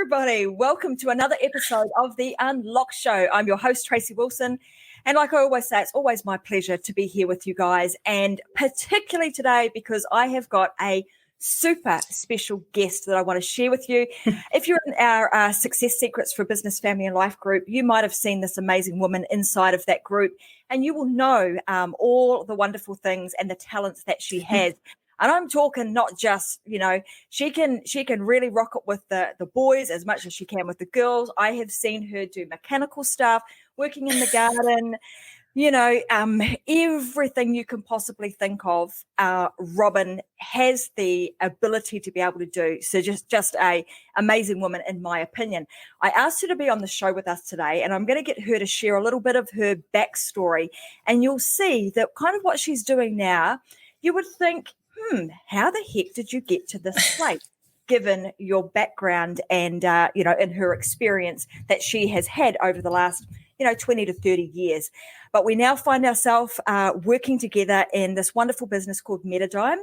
everybody. Welcome to another episode of The Unlock Show. I'm your host, Tracy Wilson. And like I always say, it's always my pleasure to be here with you guys. And particularly today, because I have got a super special guest that I want to share with you. If you're in our Success Secrets for Business, Family and Life group, you might have seen this amazing woman inside of that group. And you will know all the wonderful things and the talents that she has. And I'm talking not just, she can really rock it with the boys as much as she can with the girls. I have seen her do mechanical stuff, working in the garden, everything you can possibly think of. Robin has the ability to be able to do. So just a amazing woman, in my opinion. I asked her to be on the show with us today, and I'm going to get her to share a little bit of her backstory. And you'll see that kind of what she's doing now, you would think, how the heck did you get to this place, given your background and, in her experience that she has had over the last, 20 to 30 years. But we now find ourselves working together in this wonderful business called Metadime.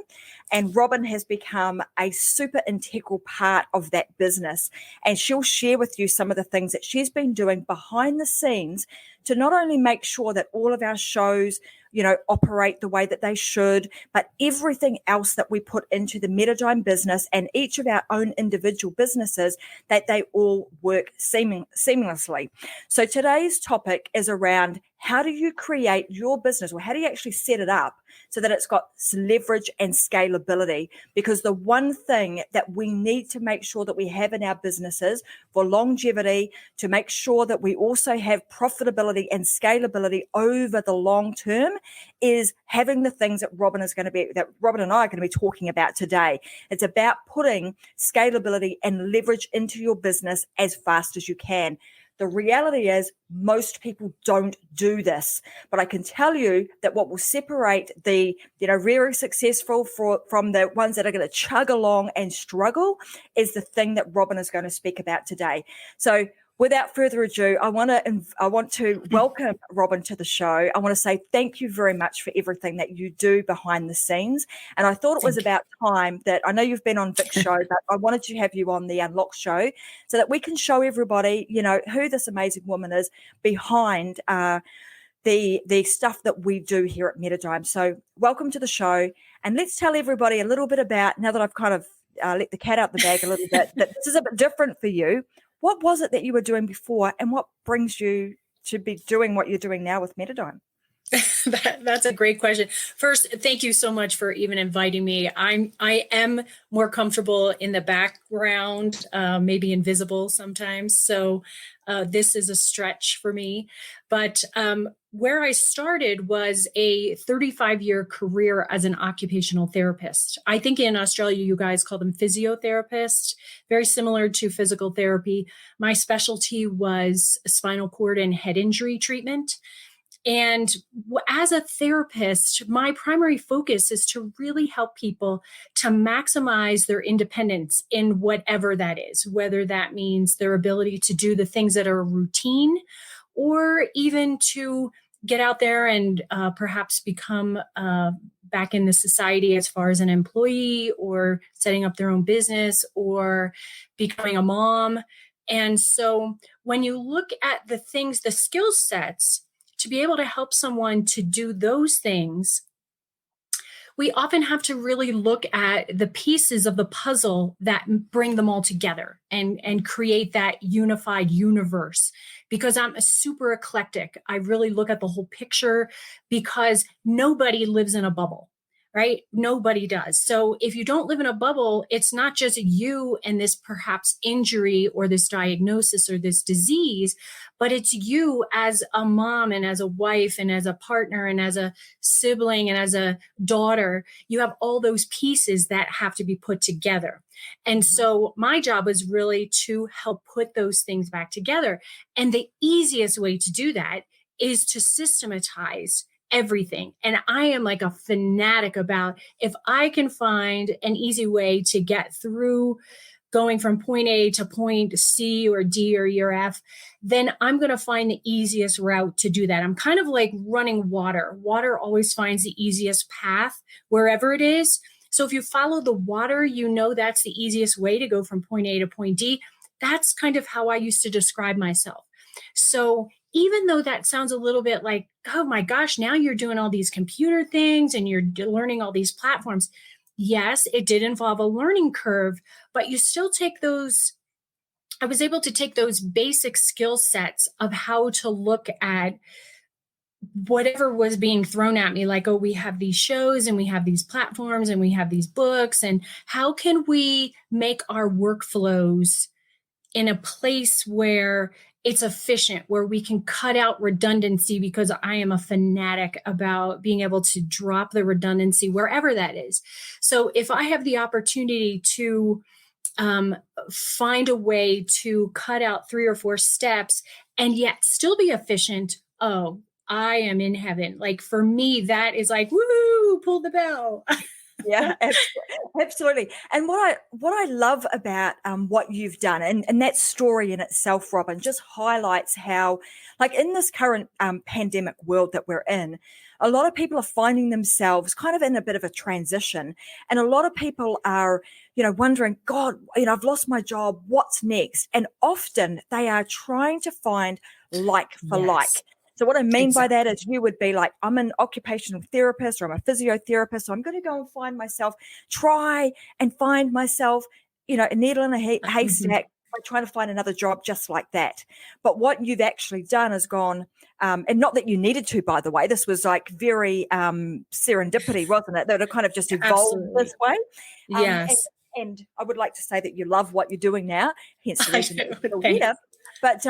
And Robin has become a super integral part of that business. And she'll share with you some of the things that she's been doing behind the scenes to not only make sure that all of our shows, operate the way that they should, but everything else that we put into the Metadime business and each of our own individual businesses, that they all work seamlessly. So today's topic is around how do you create your business, or how do you actually set it up so that it's got leverage and scalability? Because the one thing that we need to make sure that we have in our businesses for longevity, to make sure that we also have profitability and scalability over the long term, is having the things that Robin and I are going to be talking about today. It's about putting scalability and leverage into your business as fast as you can. The reality is most people don't do this, but I can tell you that what will separate the, very successful from the ones that are going to chug along and struggle is the thing that Robin is going to speak about today. So without further ado, I want to welcome Robin to the show. I want to say thank you very much for everything that you do behind the scenes. And I thought it was about time that, I know you've been on Vic's show, but I wanted to have you on the Unlock show so that we can show everybody, who this amazing woman is behind the stuff that we do here at Metadime. So welcome to the show. And let's tell everybody a little bit about, now that I've kind of let the cat out the bag a little bit, that this is a bit different for you. What was it that you were doing before, and what brings you to be doing what you're doing now with Metadime? That's a great question. First, thank you so much for even inviting me. I am more comfortable in the background, maybe invisible sometimes. So this is a stretch for me. But where I started was a 35-year career as an occupational therapist. I think in Australia, you guys call them physiotherapists, very similar to physical therapy. My specialty was spinal cord and head injury treatment. And as a therapist, my primary focus is to really help people to maximize their independence in whatever that is, whether that means their ability to do the things that are routine, or even to get out there and perhaps become back in the society as far as an employee, or setting up their own business, or becoming a mom. And so when you look at the things, the skill sets, to be able to help someone to do those things, we often have to really look at the pieces of the puzzle that bring them all together and create that unified universe. Because I'm a super eclectic. I really look at the whole picture, because nobody lives in a bubble, right? Nobody does. So if you don't live in a bubble, it's not just you and this perhaps injury or this diagnosis or this disease, but it's you as a mom and as a wife and as a partner and as a sibling and as a daughter. You have all those pieces that have to be put together. And so my job was really to help put those things back together. And the easiest way to do that is to systematize everything. And I am like a fanatic about, if I can find an easy way to get through going from point A to point C or D or E or F, then I'm going to find the easiest route to do that. I'm kind of like running water. Water always finds the easiest path wherever it is. So if you follow the water, you know that's the easiest way to go from point A to point D. That's kind of how I used to describe myself. So even though that sounds a little bit like, oh my gosh, now you're doing all these computer things and you're learning all these platforms. Yes, it did involve a learning curve, but you still take those. I was able to take those basic skill sets of how to look at whatever was being thrown at me, like, oh, we have these shows and we have these platforms and we have these books, and how can we make our workflows in a place where it's efficient, where we can cut out redundancy, because I am a fanatic about being able to drop the redundancy wherever that is. So if I have the opportunity to find a way to cut out 3 or 4 steps and yet still be efficient, oh, I am in heaven. Like for me, that is like, woo, pull the bell. Yeah, absolutely. And what I love about what you've done, and that story in itself, Robin, just highlights how, like in this current pandemic world that we're in, a lot of people are finding themselves kind of in a bit of a transition, and a lot of people are, wondering, God, I've lost my job. What's next? And often they are trying to find like for like. So what I mean by that is you would be like, I'm an occupational therapist or I'm a physiotherapist. So I'm going to go and try and find myself, a needle in a haystack by trying to find another job just like that. But what you've actually done is gone, and not that you needed to, by the way, this was like very serendipity, wasn't it? That it kind of just evolved this way. Yes. And I would like to say that you love what you're doing now, hence the reason you're still Thanks. here. But,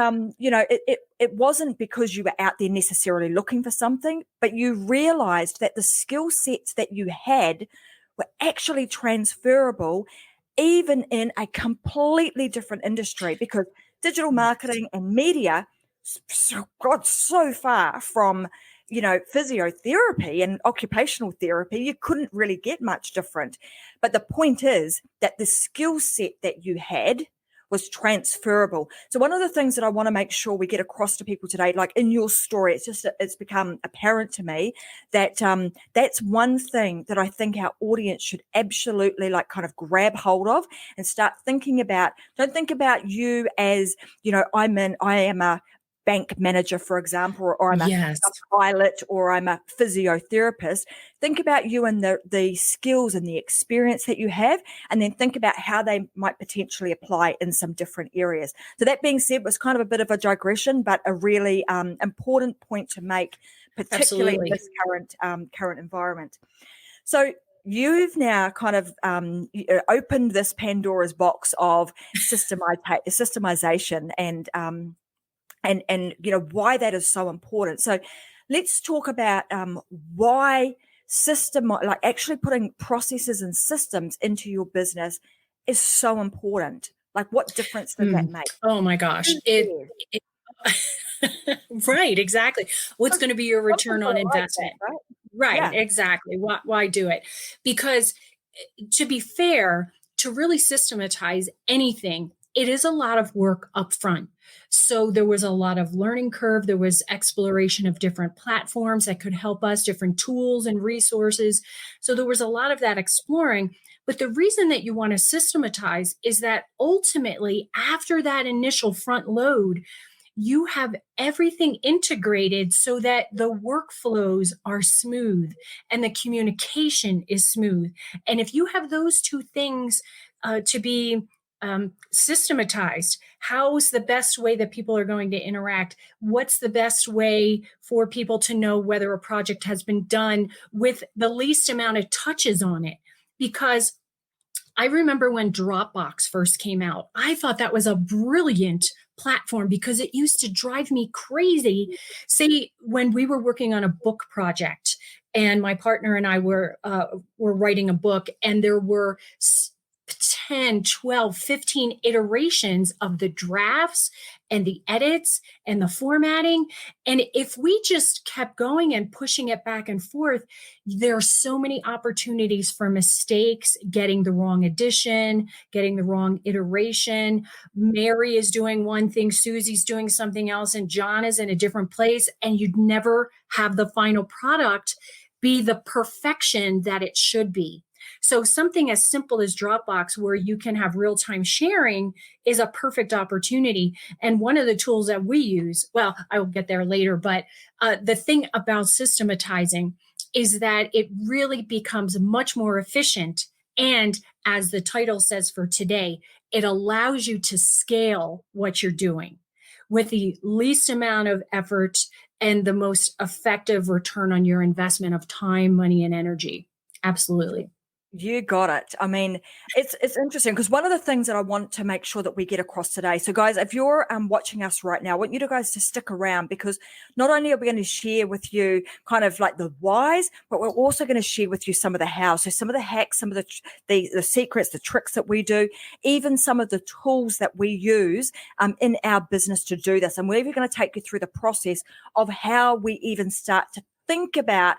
it wasn't because you were out there necessarily looking for something, but you realized that the skill sets that you had were actually transferable, even in a completely different industry, because digital marketing and media got so far from, physiotherapy and occupational therapy, you couldn't really get much different. But the point is that the skill set that you had was transferable. So one of the things that I want to make sure we get across to people today, like in your story, it's become apparent to me that that's one thing that I think our audience should absolutely like kind of grab hold of and start thinking about. Don't think about you as, I am a bank manager, for example, or I'm a pilot, or I'm a physiotherapist. Think about you and the skills and the experience that you have, and then think about how they might potentially apply in some different areas. So that being said, was kind of a bit of a digression, but a really important point to make, particularly in this current environment. So you've now kind of opened this Pandora's box of systemization and why that is so important. So let's talk about why actually putting processes and systems into your business is so important. Like, what difference does that make? Oh my gosh. Right, exactly. What's going to be your return on investment? Like that, right, yeah. Exactly. Why do it? Because to be fair, to really systematize anything, it is a lot of work up front. So there was a lot of learning curve. There was exploration of different platforms that could help us, different tools and resources. So there was a lot of that exploring. But the reason that you want to systematize is that ultimately, after that initial front load, you have everything integrated so that the workflows are smooth and the communication is smooth. And if you have those two things to be systematized, how's the best way that people are going to interact? What's the best way for people to know whether a project has been done with the least amount of touches on it? Because I remember when Dropbox first came out, I thought that was a brilliant platform because it used to drive me crazy. Say, when we were working on a book project and my partner and I were writing a book, and there were 10, 12, 15 iterations of the drafts and the edits and the formatting. And if we just kept going and pushing it back and forth, there are so many opportunities for mistakes, getting the wrong edition, getting the wrong iteration. Mary is doing one thing, Susie's doing something else, and John is in a different place. And you'd never have the final product be the perfection that it should be. So something as simple as Dropbox, where you can have real-time sharing, is a perfect opportunity. And one of the tools that we use, well, I will get there later, but the thing about systematizing is that it really becomes much more efficient. And as the title says for today, it allows you to scale what you're doing with the least amount of effort and the most effective return on your investment of time, money, and energy. Absolutely. You got it. I mean, it's interesting because one of the things that I want to make sure that we get across today. So, guys, if you're watching us right now, I want you guys to stick around, because not only are we going to share with you kind of like the whys, but we're also going to share with you some of the hows. So, some of the hacks, some of the secrets, the tricks that we do, even some of the tools that we use in our business to do this. And we're even going to take you through the process of how we even start to think about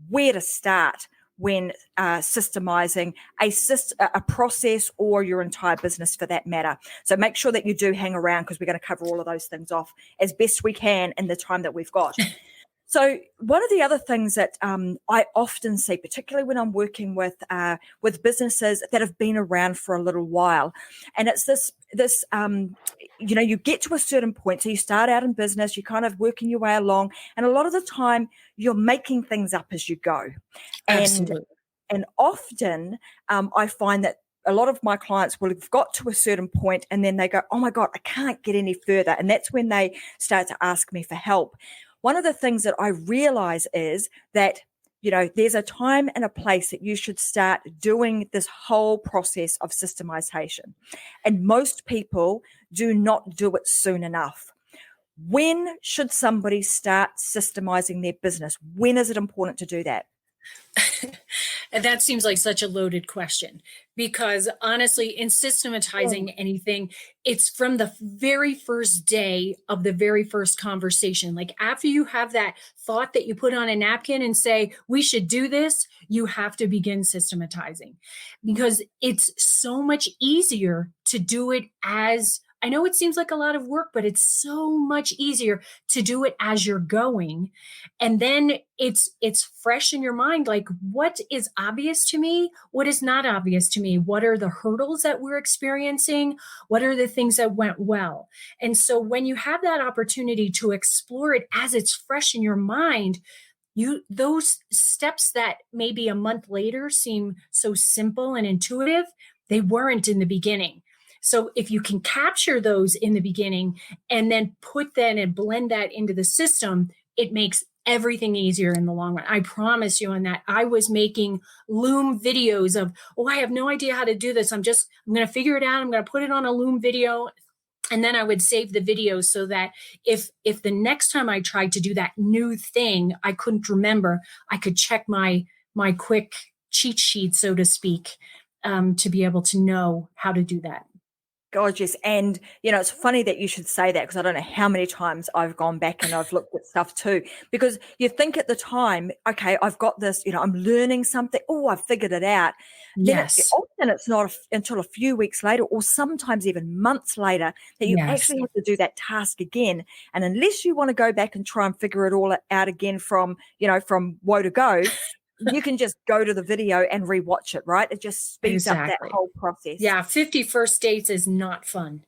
where to start when systemizing a process, or your entire business for that matter. So make sure that you do hang around, because we're going to cover all of those things off as best we can in the time that we've got. So one of the other things that I often see, particularly when I'm working with businesses that have been around for a little while, and it's this you get to a certain point. So you start out in business, you're kind of working your way along, and a lot of the time you're making things up as you go. Absolutely. And often I find that a lot of my clients will have got to a certain point, and then they go, oh my God, I can't get any further. And that's when they start to ask me for help. One of the things that I realize is that, there's a time and a place that you should start doing this whole process of systemization. And most people do not do it soon enough. When should somebody start systemizing their business? When is it important to do that? And that seems like such a loaded question, because honestly, in systematizing anything, it's from the very first day of the very first conversation. Like after you have that thought that you put on a napkin and say, we should do this, you have to begin systematizing, because it's so much easier to do it as, I know it seems like a lot of work, but it's so much easier to do it as you're going. And then it's fresh in your mind. Like, what is obvious to me? What is not obvious to me? What are the hurdles that we're experiencing? What are the things that went well? And so when you have that opportunity to explore it as it's fresh in your mind, those steps that maybe a month later seem so simple and intuitive, they weren't in the beginning. So if you can capture those in the beginning and then put that and blend that into the system, it makes everything easier in the long run. I promise you on that. I was making Loom videos of, I have no idea how to do this. I'm going to figure it out. I'm going to put it on a Loom video. And then I would save the video so that if the next time I tried to do that new thing, I couldn't remember, I could check my quick cheat sheet, so to speak, to be able to know how to do that. Gorgeous. And, it's funny that you should say that, because I don't know how many times I've gone back and I've looked at stuff too, because you think at the time, okay, I've got this, I'm learning something. Oh, I've figured it out. Yes. Then it's not until a few weeks later, or sometimes even months later, that you actually have to do that task again. And unless you want to go back and try and figure it all out again from woe to go, you can just go to the video and rewatch it, right? It just speeds up that whole process. Yeah, 50 first dates is not fun.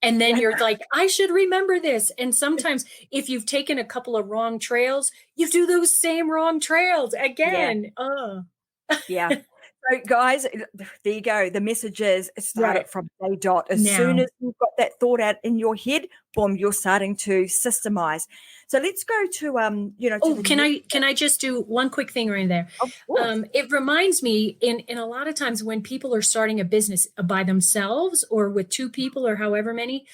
And then you're like, I should remember this. And sometimes if you've taken a couple of wrong trails, you do those same wrong trails again. Yeah. So guys, there you go. The message is start it from day dot. As soon as you've got that thought out in your head, boom, you're starting to systemize. So let's go to can I just do one quick thing right there? Of course. It reminds me in a lot of times when people are starting a business by themselves or with two people or however many,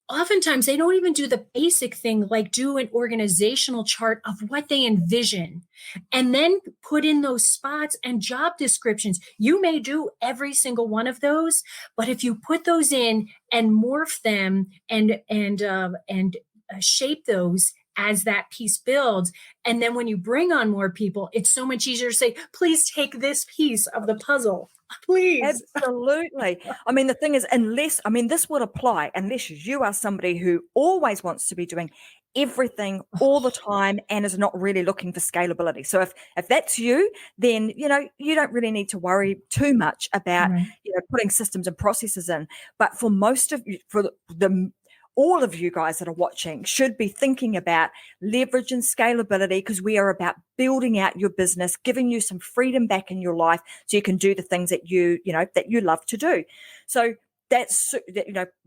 oftentimes they don't even do the basic thing, like do an organizational chart of what they envision and then put in those spots and job descriptions. You may do every single one of those, but if you put those in and morph them and shape those as that piece builds, and then when you bring on more people, it's so much easier to say, please take this piece of the puzzle. Please. Absolutely. I mean, the thing is, this would apply unless you are somebody who always wants to be doing everything all the time and is not really looking for scalability. So if that's you, then you don't really need to worry too much about Right. putting systems and processes in. But for most of you, for the all of you guys that are watching should be thinking about leverage and scalability, because we are about building out your business, giving you some freedom back in your life so you can do the things that you love to do. So that's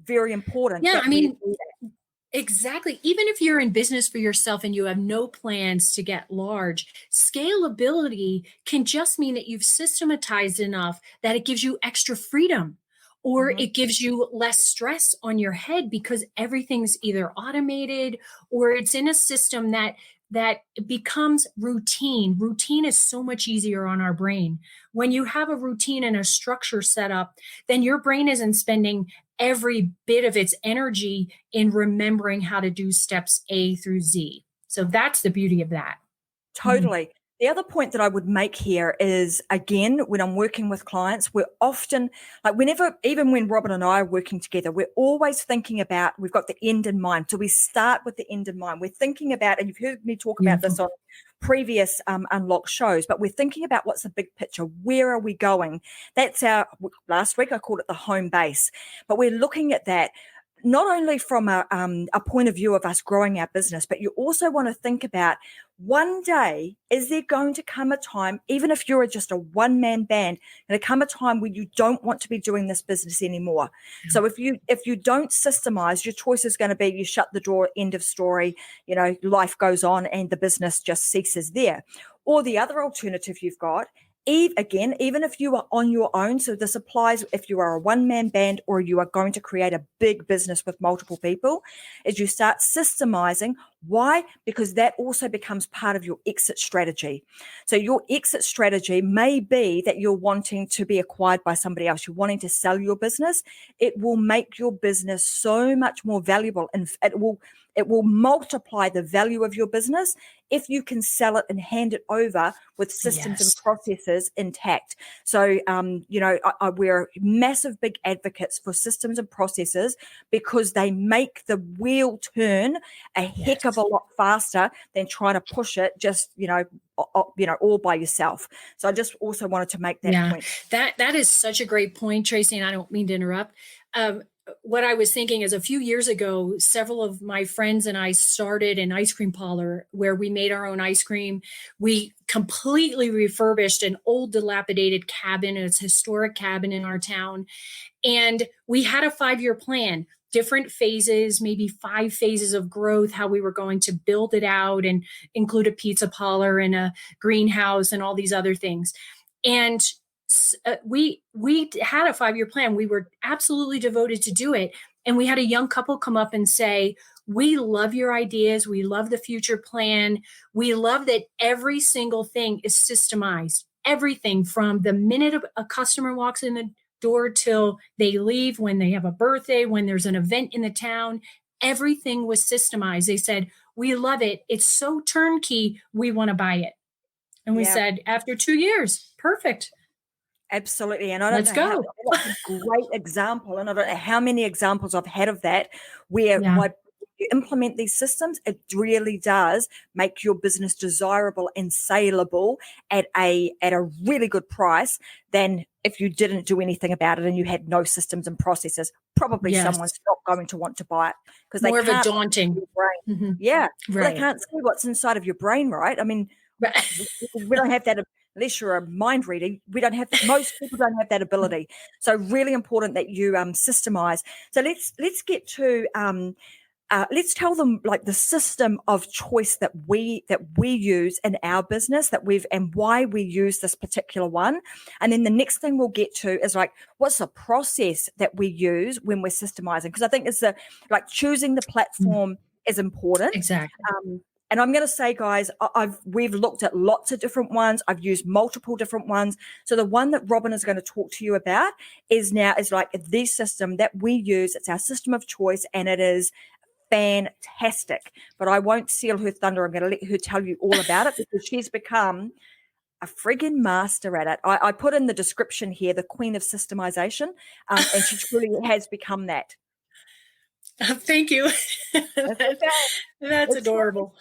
very important. Yeah, that I we mean, do that. exactly. Even if you're in business for yourself and you have no plans to get large, scalability can just mean that you've systematized enough that it gives you extra freedom, or Mhm. it gives you less stress on your head because everything's either automated or it's in a system that becomes routine. Routine is so much easier on our brain. When you have a routine and a structure set up, then your brain isn't spending every bit of its energy in remembering how to do steps A through Z. So that's the beauty of that. Mhm. Totally. The other point that I would make here is, again, when I'm working with clients, we're often like, even when Robin and I are working together, we're always thinking about, we've got the end in mind. So we start with the end in mind. We're thinking about, and you've heard me talk about this Beautiful. on previous Unlock shows, but we're thinking about what's the big picture? Where are we going? That's last week I called it the home base, but we're looking at that not only from a point of view of us growing our business, but you also want to think about, one day, is there going to come a time, even if you're just a one-man band, going to come a time when you don't want to be doing this business anymore? So if you don't systemize, your choice is going to be you shut the door, end of story, life goes on and the business just ceases there. Or the other alternative you've got, even if you are on your own, so this applies if you are a one-man band or you are going to create a big business with multiple people, is you start systemizing. Why? Because that also becomes part of your exit strategy. So your exit strategy may be that you're wanting to be acquired by somebody else. You're wanting to sell your business. It will make your business so much more valuable, and it will multiply the value of your business if you can sell it and hand it over with systems and Yes. processes intact. So, we're massive big advocates for systems and processes because they make the wheel turn a heck of Yes. a lot faster than trying to push it just, all by yourself. So I just also wanted to make that Yeah, point. that is such a great point, Tracy, and I don't mean to interrupt. What I was thinking is, a few years ago, several of my friends and I started an ice cream parlor where we made our own ice cream. We completely refurbished an old dilapidated cabin. It's a historic cabin in our town. And we had a 5-year plan, different phases, maybe 5 phases of growth, how we were going to build it out and include a pizza parlor and a greenhouse and all these other things. And we had a 5-year plan. We were absolutely devoted to do it. And we had a young couple come up and say, "We love your ideas. We love the future plan. We love that every single thing is systemized. Everything from the minute a customer walks in the door till they leave, when they have a birthday, when there's an event in the town, everything was systemized." They said, "We love it. It's so turnkey. We want to buy it." And we Yeah. said, after 2 years, perfect. Absolutely. And I don't Let's know how, go. that's a great example. And I don't know how many examples I've had of that, where Yeah. you implement these systems, it really does make your business desirable and saleable at a really good price than if you didn't do anything about it and you had no systems and processes. Probably Yes. someone's not going to want to buy it because they More of a can't see daunting. your brain. Mhm. Yeah. Well, they Right. can't see what's inside of your brain, right? I mean, Right. we don't have that unless you're a mind reader. We don't have, most people don't have that ability. So really important that you systemize. So let's get to let's tell them like the system of choice that we use in our business, and why we use this particular one. And then the next thing we'll get to is like, what's the process that we use when we're systemizing? Because I think it's choosing the platform is important. Exactly. And I'm going to say, guys, we've looked at lots of different ones. I've used multiple different ones. So the one that Robin is going to talk to you about is like the system that we use. It's our system of choice, and it is fantastic. But I won't steal her thunder. I'm going to let her tell you all about it because she's become a friggin' master at it. I put in the description here, the queen of systemization, and she truly has become that. Thank you. That's okay. That's It's adorable.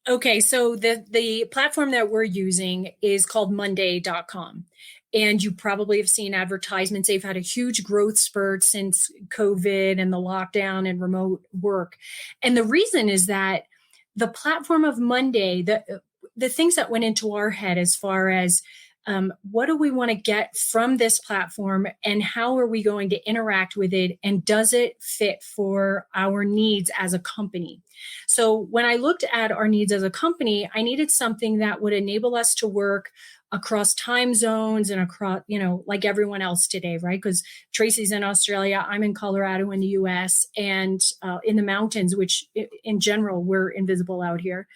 Okay, so the platform that we're using is called Monday.com. And you probably have seen advertisements. They've had a huge growth spurt since COVID and the lockdown and remote work. And the reason is that the platform of Monday, the things that went into our head as far as what do we want to get from this platform and how are we going to interact with it, and does it fit for our needs as a company? So when I looked at our needs as a company, I needed something that would enable us to work across time zones and across, like everyone else today, right? Because Tracy's in Australia, I'm in Colorado in the US, and in the mountains, which in general, we're invisible out here.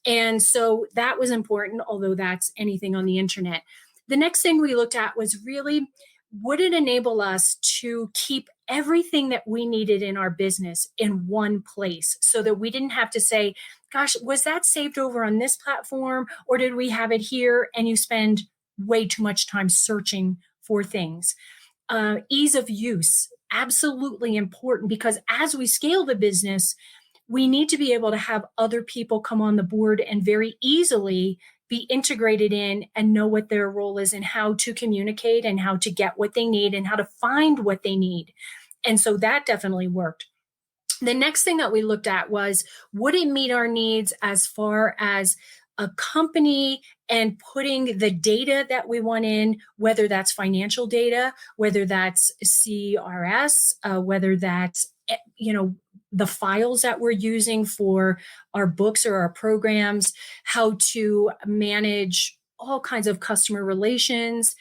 And so that was important, although that's anything on the internet. The next thing we looked at was really, would it enable us to keep everything that we needed in our business in one place so that we didn't have to say, gosh, was that saved over on this platform, or did we have it here? And you spend way too much time searching for things. Ease of use, absolutely important, because as we scale the business, we need to be able to have other people come on the board and very easily be integrated in and know what their role is and how to communicate and how to get what they need and how to find what they need. And so that definitely worked. The next thing that we looked at was, would it meet our needs as far as a company and putting the data that we want in, whether that's financial data, whether that's CRS, whether that's, the files that we're using for our books or our programs, how to manage all kinds of customer relations.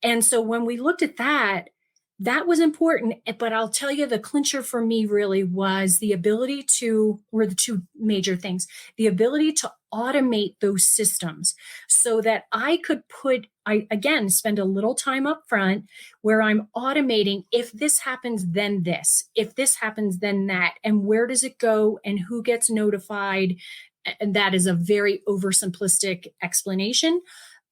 And so when we looked at that, that was important. But I'll tell you, the clincher for me really was the ability were the two major things, the ability to automate those systems so that I could again, spend a little time up front where I'm automating, if this happens, then this, if this happens, then that, and where does it go and who gets notified. And that is a very oversimplistic explanation.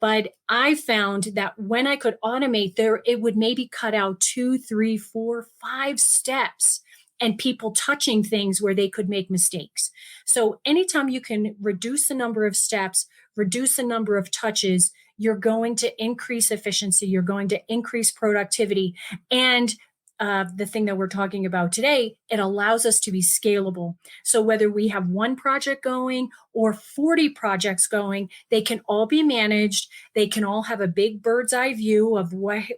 But I found that when I could automate there, it would maybe cut out 2, 3, 4, 5 steps and people touching things where they could make mistakes. So anytime you can reduce the number of steps, reduce the number of touches, you're going to increase efficiency, you're going to increase productivity. And the thing that we're talking about today, it allows us to be scalable. So whether we have one project going or 40 projects going, they can all be managed. They can all have a big bird's eye view of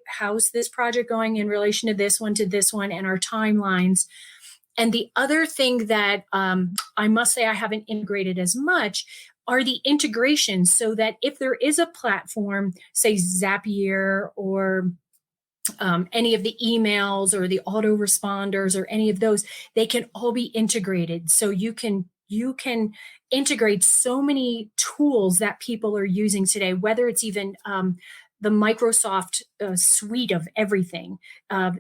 how's this project going in relation to this one, and our timelines. And the other thing that I must say I haven't integrated as much are the integrations, so that if there is a platform, say Zapier or any of the emails or the autoresponders or any of those, they can all be integrated. So you can integrate so many tools that people are using today, whether it's even the Microsoft suite of everything.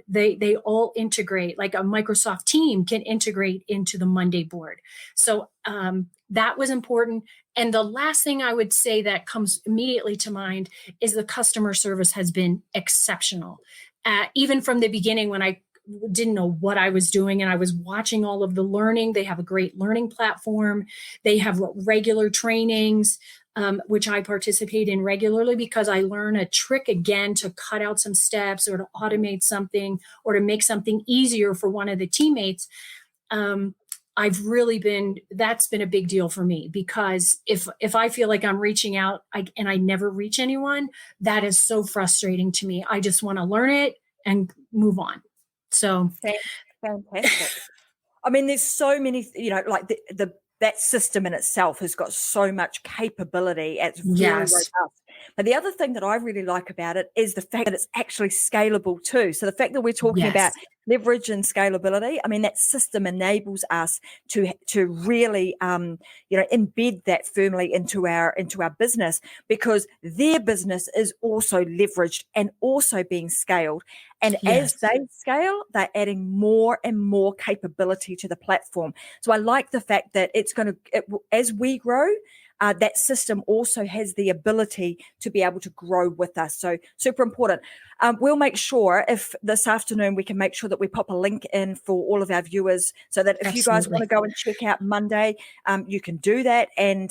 They all integrate, like a Microsoft team can integrate into the Monday board. So that was important. And the last thing I would say that comes immediately to mind is the customer service has been exceptional. Even from the beginning, when I didn't know what I was doing and I was watching all of the learning, they have a great learning platform. They have regular trainings, which I participate in regularly because I learn a trick again to cut out some steps or to automate something or to make something easier for one of the teammates. That's been a big deal for me, because if I feel like I'm reaching out and I never reach anyone, that is so frustrating to me. I just want to learn it and move on. So fantastic. I mean, there's so many, like that system in itself has got so much capability. It's really robust. But the other thing that I really like about it is the fact that it's actually scalable too. So the fact that we're talking about leverage and scalability, I mean, that system enables us to really, embed that firmly into our business, because their business is also leveraged and also being scaled. And as they scale, they're adding more and more capability to the platform. So I like the fact that as we grow, that system also has the ability to be able to grow with us. So super important. We'll make sure if this afternoon we can make sure that we pop a link in for all of our viewers so that if you guys want to go and check out Monday, you can do that. And,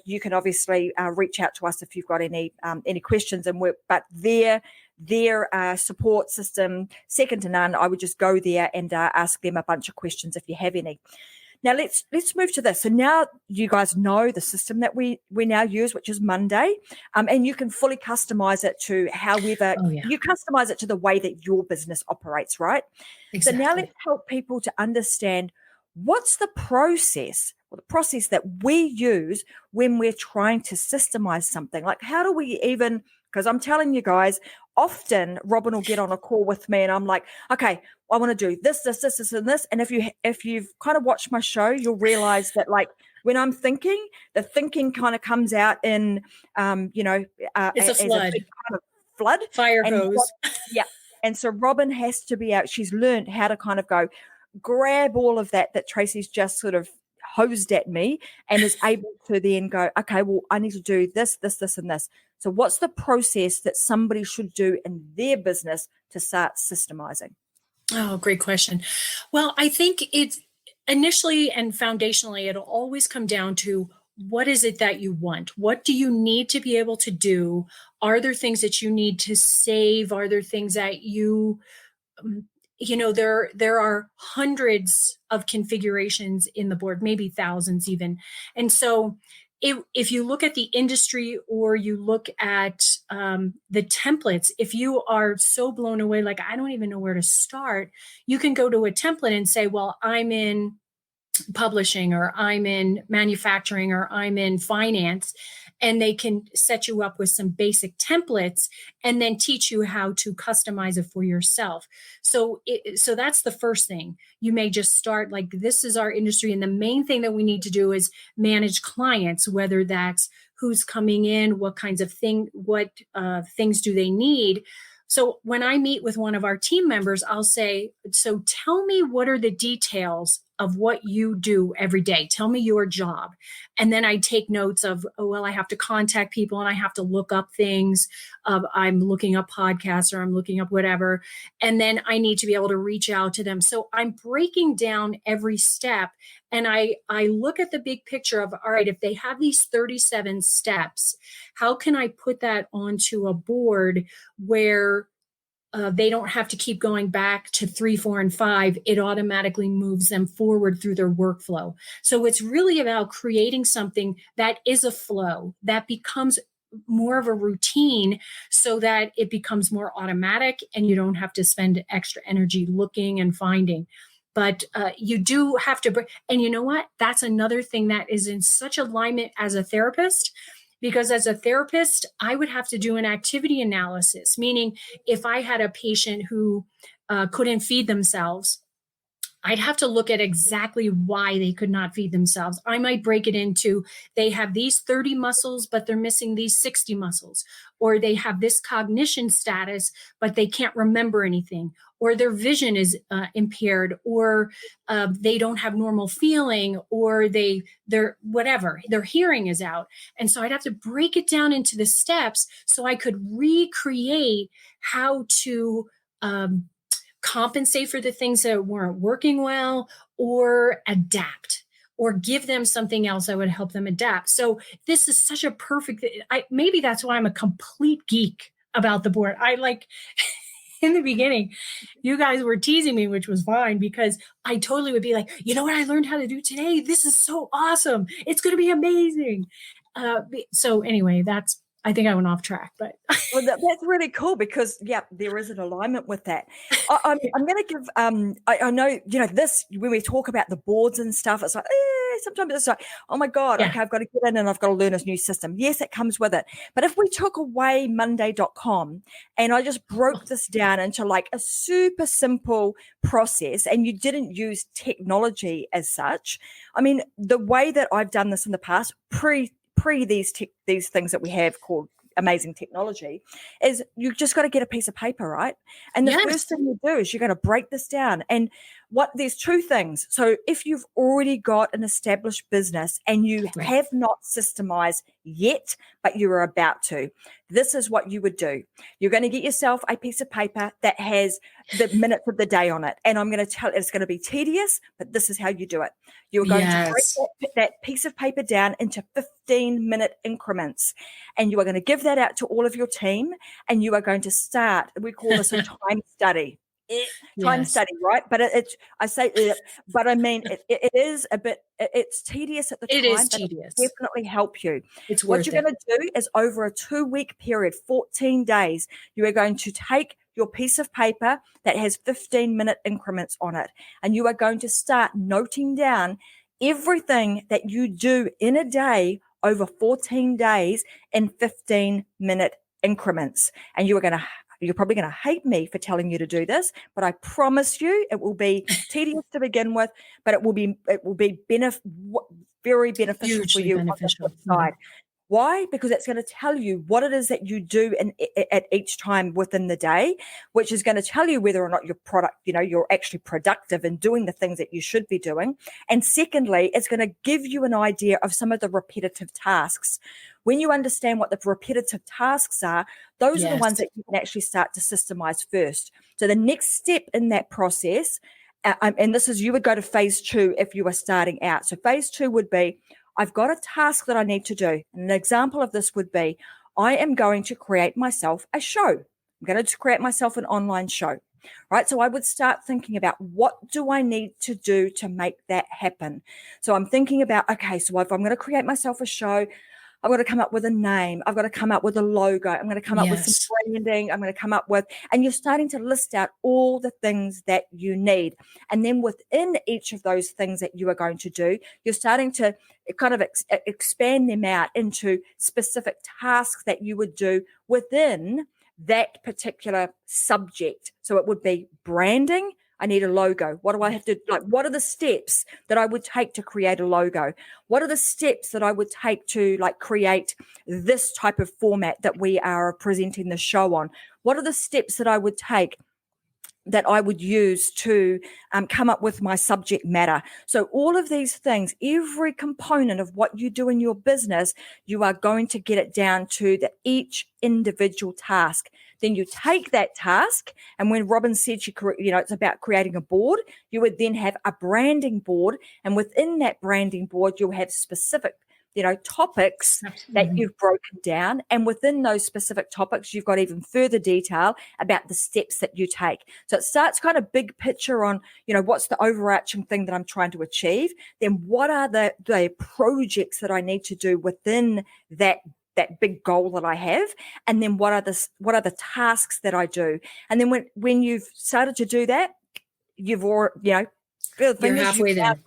you can obviously reach out to us if you've got any questions. But their support system, second to none. I would just go there and ask them a bunch of questions if you have any. Now let's move to this. So now you guys know the system that we now use, which is Monday, and you can fully customize it to however you customize it to the way that your business operates, right? Exactly. So now let's help people to understand what's the process that we use when we're trying to systemize something. Like, how do we even? Because I'm telling you guys, often Robin will get on a call with me and I'm like, okay, I want to do this, and this. And if you've kind of watched my show, you'll realize that like when I'm thinking, the thinking kind of comes out in, it's a flood. big kind of flood. Fire hose. Yeah. And so Robin has to be out. She's learned how to kind of go grab all of that Tracy's just sort of hosed at me and is able to then go, okay, well, I need to do this, and this. So what's the process that somebody should do in their business to start systemizing? Oh, great question. Well, I think it's initially and foundationally, it'll always come down to what is it that you want? What do you need to be able to do? Are there things that you need to save? Are there things that there are hundreds of configurations in the board, maybe thousands even. And so if you look at the industry or you look at the templates, if you are so blown away, like, I don't even know where to start, you can go to a template and say, well, I'm in publishing or I'm in manufacturing or I'm in finance, and they can set you up with some basic templates and then teach you how to customize it for yourself. So that's the first thing. You may just start like, this is our industry. And the main thing that we need to do is manage clients, whether that's who's coming in, what kinds of things do they need. So when I meet with one of our team members, I'll say, so tell me what are the details of what you do every day. Tell me your job. And then I take notes of, I have to contact people and I have to look up things. I'm looking up podcasts or I'm looking up whatever. And then I need to be able to reach out to them. So I'm breaking down every step. And I look at the big picture of, all right, if they have these 37 steps, how can I put that onto a board where they don't have to keep going back to 3, 4, and 5. It automatically moves them forward through their workflow. So it's really about creating something that is a flow, that becomes more of a routine so that it becomes more automatic and you don't have to spend extra energy looking and finding. But you do have to, and you know what? That's another thing that is in such alignment as a therapist. Because as a therapist, I would have to do an activity analysis, meaning if I had a patient who couldn't feed themselves, I'd have to look at exactly why they could not feed themselves. I might break it into, they have these 30 muscles, but they're missing these 60 muscles. Or they have this cognition status, but they can't remember anything. Or their vision is impaired, or they don't have normal feeling, or they're whatever, their hearing is out. And so I'd have to break it down into the steps so I could recreate how to compensate for the things that weren't working well, or adapt, or give them something else that would help them adapt. So this is such a perfect, maybe that's why I'm a complete geek about the board. I like, in the beginning, you guys were teasing me, which was fine, because I totally would be like, you know what I learned how to do today? This is so awesome. It's going to be amazing. So anyway, I think I went off track, but well, that's really cool because there is an alignment with that. I'm going to give. I know this when we talk about the boards and stuff. It's like sometimes it's like, oh my god, okay, I've got to get in and I've got to learn a new system. Yes, it comes with it. But if we took away Monday.com and I just broke this down into like a super simple process, and you didn't use technology as such. I mean, the way that I've done this in the past, pre these things that we have called amazing technology, is you just got to get a piece of paper, right? And the first thing you do is you're going to break this down. And there's two things. So if you've already got an established business and you Right. have not systemized yet, but you are about to, this is what you would do. You're going to get yourself a piece of paper that has the minutes of the day on it. And I'm going to tell you, it's going to be tedious, but this is how you do it. You're going to break that piece of paper down into 15-minute increments. And you are going to give that out to all of your team. And you are going to start, we call this a time study. Time study, right? But but I mean, it is a bit, it's tedious at the time. It is but tedious. It definitely help you. It's what worth you're going to do is over a 2-week period, 14 days, you are going to take your piece of paper that has 15-minute increments on it, and you are going to start noting down everything that you do in a day over 14 days in 15-minute increments. And you're probably going to hate me for telling you to do this, but I promise you it will be tedious to begin with, but it will be very beneficial Hugely for you beneficial. on the flip side. Why? Because it's going to tell you what it is that you do at each time within the day, which is going to tell you whether or not your product, you're actually productive in doing the things that you should be doing. And secondly, it's going to give you an idea of some of the repetitive tasks. When you understand what the repetitive tasks are, those are the ones that you can actually start to systemize first. So the next step in that process, and this is, you would go to phase 2 if you were starting out. So phase 2 would be, I've got a task that I need to do. And an example of this would be, I am going to create myself a show. I'm going to create myself an online show, right? So I would start thinking about, what do I need to do to make that happen? So I'm thinking about, okay, so if I'm going to create myself a show, I've got to come up with a name. I've got to come up with a logo. I'm going to come up with some branding. I'm going to come up with, and you're starting to list out all the things that you need. And then within each of those things that you are going to do, you're starting to kind of expand them out into specific tasks that you would do within that particular subject. So it would be branding. I need a logo. What do I have to, what are the steps that I would take to create a logo? What are the steps that I would take to create this type of format that we are presenting the show on? What are the steps that I would take that I would use to come up with my subject matter? So all of these things, every component of what you do in your business, you are going to get it down to each individual task. Then you take that task, and when Robin said it's about creating a board, you would then have a branding board, and within that branding board, you'll have specific topics that you've broken down. And within those specific topics, you've got even further detail about the steps that you take. So it starts kind of big picture on, what's the overarching thing that I'm trying to achieve? Then what are the projects that I need to do within that big goal that I have? And then what are the tasks that I do? And then when you've started to do that, you've already, you're halfway there.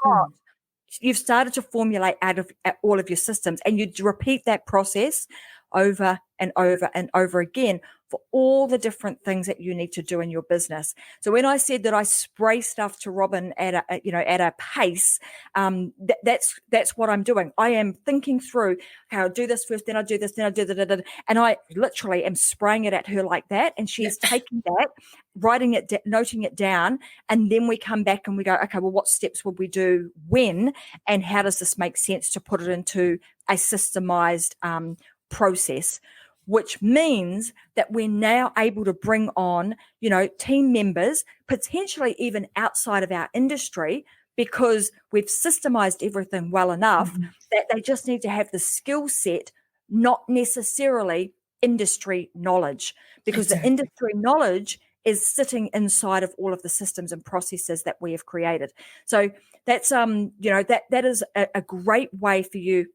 You've started to formulate out of all of your systems, and you repeat that process over and over and over again for all the different things that you need to do in your business. So when I said that I spray stuff to Robin at a pace, that's what I'm doing. I am thinking through, okay, I'll do this first, then I'll do this, then I'll do that, and I literally am spraying it at her like that, and she's taking that, writing it, noting it down, and then we come back and we go, okay, well, what steps would we do when, and how does this make sense to put it into a systemized process? Which means that we're now able to bring on, team members, potentially even outside of our industry, because we've systemized everything well enough that they just need to have the skill set, not necessarily industry knowledge, because the industry knowledge is sitting inside of all of the systems and processes that we have created. So that's, that is a great way for you.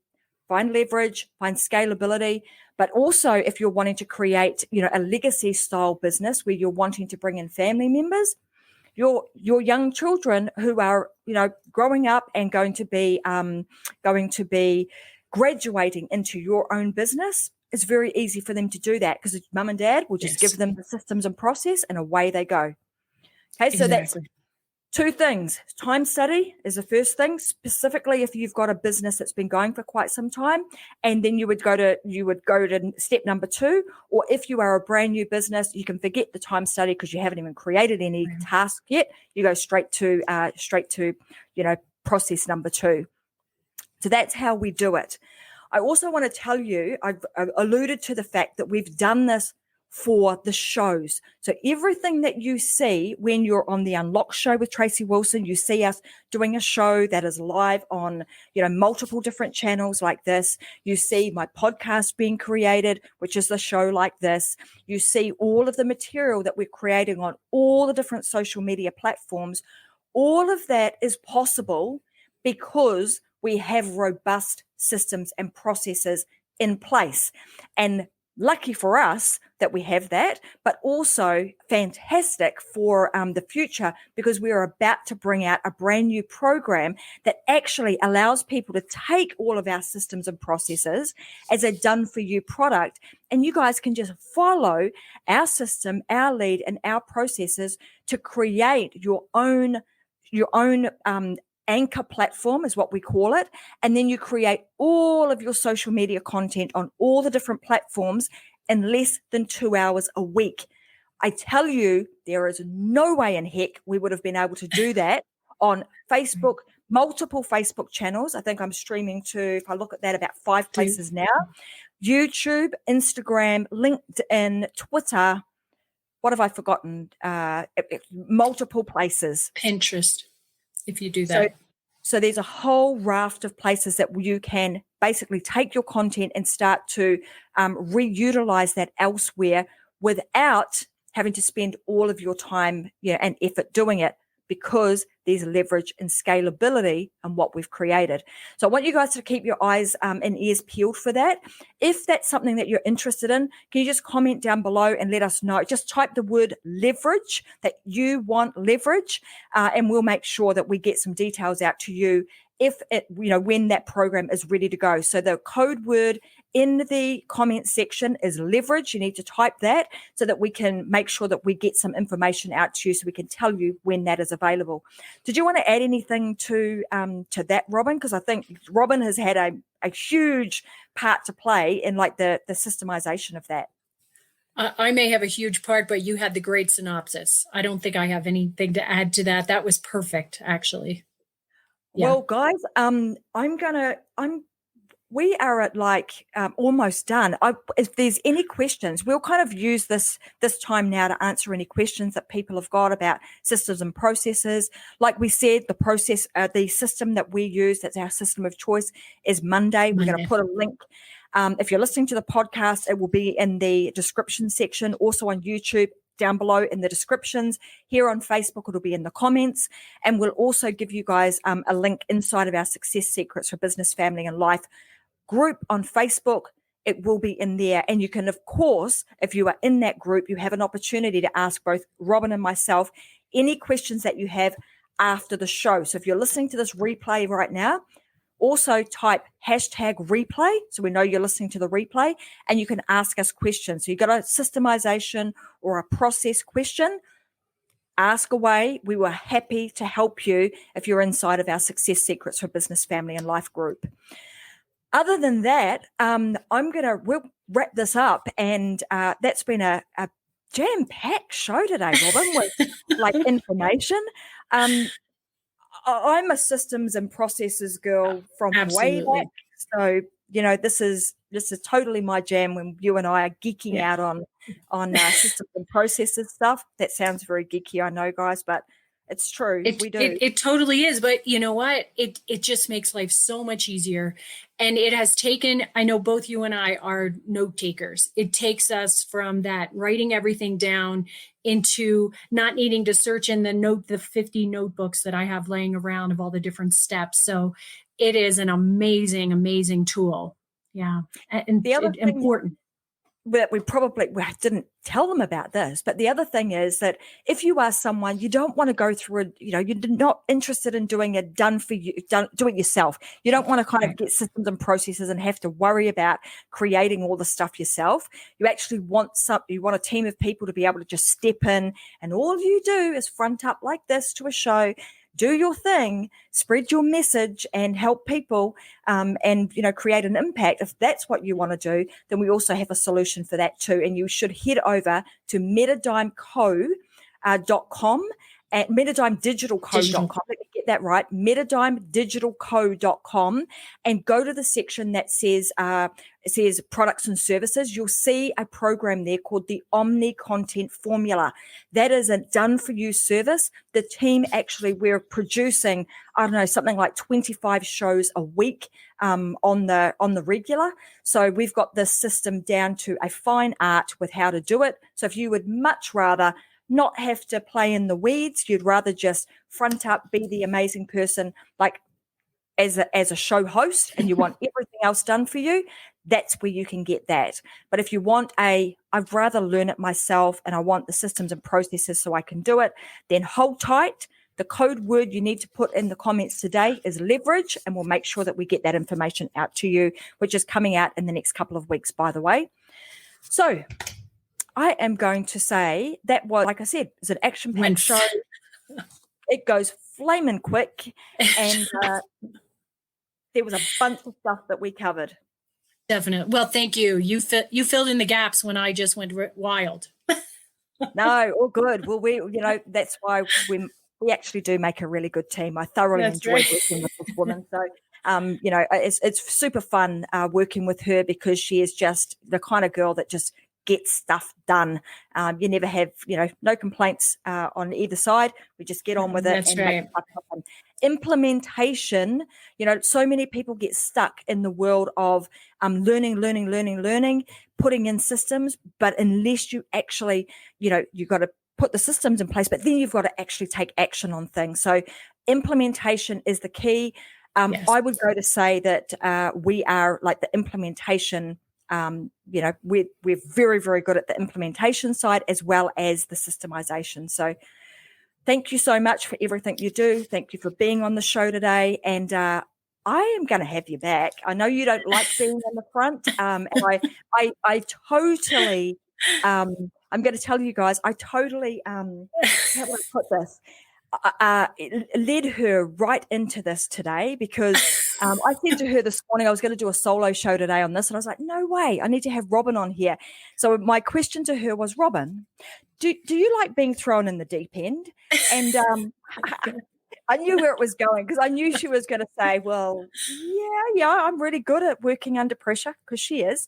Find leverage, find scalability, but also if you're wanting to create, a legacy style business where you're wanting to bring in family members, your young children who are, growing up and going to be graduating into your own business, it's very easy for them to do that because mum and dad will just give them the systems and process, and away they go. Okay, so Two things. Time study is the first thing, specifically if you've got a business that's been going for quite some time, and then you would go to step number 2. Or if you are a brand new business, you can forget the time study because you haven't even created any task yet. You go straight to process number 2. So that's how we do it. I also want to tell you, I've alluded to the fact that we've done this for the shows. So everything that you see when you're on the Unlock show with Tracy Wilson, you see us doing a show that is live on, multiple different channels like this. You see my podcast being created, which is a show like this. You see all of the material that we're creating on all the different social media platforms. All of that is possible because we have robust systems and processes in place. And lucky for us that we have that, but also fantastic for the future, because we are about to bring out a brand new program that actually allows people to take all of our systems and processes as a done-for-you product, and you guys can just follow our system, our lead, and our processes to create your own anchor platform is what we call it. And then you create all of your social media content on all the different platforms in less than 2 hours a week. I tell you, there is no way in heck we would have been able to do that on Facebook, multiple Facebook channels. I think I'm streaming to, if I look at that, about 5 places now. YouTube, Instagram, LinkedIn, Twitter. What have I forgotten? Multiple places. Pinterest. If you do that. So there's a whole raft of places that you can basically take your content and start to reutilize that elsewhere without having to spend all of your time and effort doing it, because there's leverage and scalability in what we've created. So I want you guys to keep your eyes and ears peeled for that. If that's something that you're interested in, can you just comment down below and let us know? Just type the word leverage, that you want leverage, and we'll make sure that we get some details out to you when that program is ready to go. So the code word in the comment section is leverage. You need to type that so that we can make sure that we get some information out to you, so we can tell you when that is available. Did you want to add anything to that, Robin? Because I think Robin has had a huge part to play in the systemization of that. I may have a huge part, but you had the great synopsis. I don't think I have anything to add to that. That was perfect, actually. Yeah. Well, guys, we are at almost done. If there's any questions, we'll kind of use this time now to answer any questions that people have got about systems and processes. Like we said, the system that we use, that's our system of choice, is Monday. We're going to put a link. If you're listening to the podcast, it will be in the description section, also on YouTube, down below in the descriptions. Here on Facebook, it'll be in the comments. And we'll also give you guys a link inside of our Success Secrets for Business, Family, and Life group on Facebook. It will be in there. And you can, of course, if you are in that group, you have an opportunity to ask both Robin and myself any questions that you have after the show. So if you're listening to this replay right now, also type #replay so we know you're listening to the replay, and you can ask us questions. So you've got a systemization or a process question, ask away. We were happy to help you if you're inside of our Success Secrets for Business, Family, and Life group. Other than that, we'll wrap this up, and that's been a jam-packed show today, Robin, with information. I'm a systems and processes girl from way back, so this is totally my jam. When you and I are geeking out on systems and processes stuff. That sounds very geeky, I know, guys, but it's true. We do. It totally is. But you know what? It just makes life so much easier. And it has taken, I know both you and I are note takers. It takes us from that writing everything down into not needing to search in the 50 notebooks that I have laying around of all the different steps. So it is an amazing, amazing tool. Yeah. And the other thing, important. that we didn't tell them about this, but the other thing is that if you are someone, you don't want to go through you're not interested in doing it do it yourself. You don't want to kind of get systems and processes and have to worry about creating all the stuff yourself. You actually want a team of people to be able to just step in, and all you do is front up like this to a show, do your thing, spread your message, and help people, and create an impact. If that's what you want to do, then we also have a solution for that too. And you should head over to metadimeco.com at metadimedigitalco.com. Let me get that right. Metadimedigitalco.com, and go to the section that says products and services. You'll see a program there called the Omni Content Formula. That is a done-for-you service. The team we're producing, something like 25 shows a week on the regular. So we've got this system down to a fine art with how to do it. So if you would much rather not have to play in the weeds, you'd rather just front up, be the amazing person, like as a show host, and you want everything else done for you, that's where you can get that. But if you want I'd rather learn it myself and I want the systems and processes so I can do it, then hold tight. The code word you need to put in the comments today is leverage, and we'll make sure that we get that information out to you, which is coming out in the next couple of weeks, by the way. So I am going to say that was, like I said, it's an action-packed show. It goes flaming quick, and there was a bunch of stuff that we covered. Definitely. Well, thank you. You filled in the gaps when I just went wild. No, all good. Well, that's why we actually do make a really good team. I thoroughly enjoy working with this woman. So, it's super fun working with her, because she is just the kind of girl that just get stuff done. You never have, no complaints on either side. We just get on with it. That's and right. make stuff happen. Implementation, so many people get stuck in the world of learning, putting in systems, but unless you actually, you've got to put the systems in place, but then you've got to actually take action on things. So implementation is the key. Yes. I would go to say that we are like the implementation. We're very, very good at the implementation side as well as the systemization. So thank you so much for everything you do. Thank you for being on the show today. And I am going to have you back. I know you don't like being in the front. And I totally, I'm going to tell you guys, I totally, how do I put this? Led her right into this today, because I said to her this morning I was going to do a solo show today on this, and I was like, no way, I need to have Robin on here. So my question to her was, Robin, do you like being thrown in the deep end? And I knew where it was going, because I knew she was going to say, well, yeah, I'm really good at working under pressure, because she is.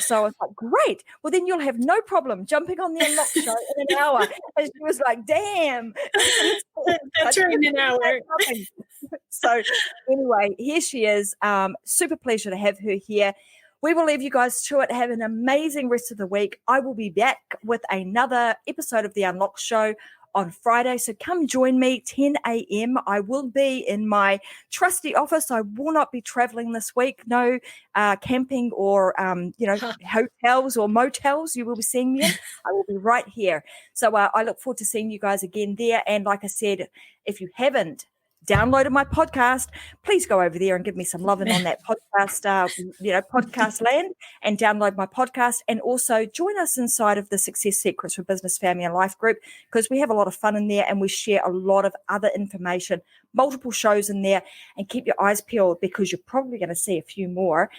So I was like, great. Well, then you'll have no problem jumping on the Unlock show in an hour. And she was like, damn. That's right, in an hour. So anyway, here she is. Super pleasure to have her here. We will leave you guys to it. Have an amazing rest of the week. I will be back with another episode of the Unlock Show on Friday. So come join me, 10 a.m. I will be in my trusty office. I will not be traveling this week. No camping or, hotels or motels you will be seeing me in. I will be right here. So I look forward to seeing you guys again there. And like I said, if you haven't downloaded my podcast, please go over there and give me some loving on that podcast, podcast land, and download my podcast. And also join us inside of the Success Secrets for Business, Family and Life group, because we have a lot of fun in there and we share a lot of other information, multiple shows in there. And keep your eyes peeled, because you're probably going to see a few more.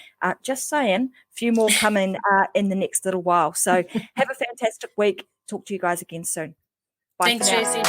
Just saying, a few more coming in the next little while. So have a fantastic week. Talk to you guys again soon. Bye. Thanks, Tracy.